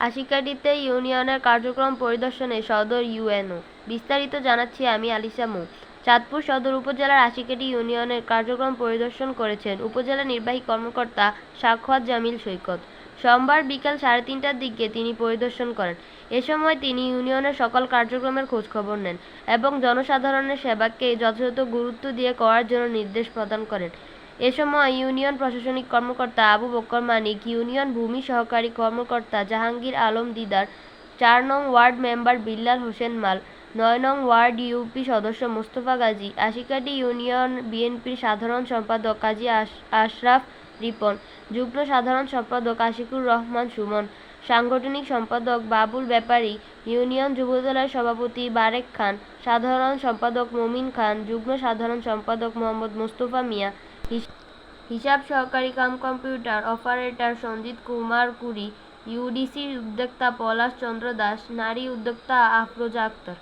আশিকাটিতে ইউনিয়নের কার্যক্রম পরিদর্শনে সদর ইউএনও। বিস্তারিত জানাচ্ছি আমি আলিশা মো। চাঁদপুর সদর উপজেলার আশিকাটি ইউনিয়নের কার্যক্রম পরিদর্শন করেছেন উপজেলা নির্বাহী কর্মকর্তা সাখাওয়াত জামিল সৈকত। সোমবার বিকেল 3:30টার দিকে তিনি পরিদর্শন করেন। এ সময় তিনি ইউনিয়নের সকল কার্যক্রমের খোঁজখবর নেন এবং জনসাধারণের সেবাকে যথাযথ গুরুত্ব দিয়ে করার জন্য নির্দেশ প্রদান করেন। এ সময় ইউনিয়ন প্রশাসনিক কর্মকর্তা আবু বক্কর মানিক, ইউনিয়ন ভূমি সহকারী কর্মকর্তা জাহাঙ্গীর আলম দিদার, ৪ নং ওয়ার্ড মেম্বার বিল্লাল হোসেন মাল, ৯ নং ওয়ার্ড ইউপি সদস্য মোস্তফা গাজী, আশিকাটি ইউনিয়ন বিএনপির সাধারণ সম্পাদক কাজী আশরাফ রিপন, যুগ্ম সাধারণ সম্পাদক আশিকুর রহমান সুমন, সাংগঠনিক সম্পাদক বাবুল ব্যাপারী, ইউনিয়ন যুবদলের সভাপতি বারেক খান, সাধারণ সম্পাদক মমিন খান, যুগ্ম সাধারণ সম্পাদক মোহাম্মদ মোস্তফা মিয়া, হিসাব সহকারী cum computer operator Sanjit Kumar Kuri, ইউডিসির উদ্যোক্তা পলাশ চন্দ্র দাস, নারী উদ্যোক্তা আফরোজা আক্তার।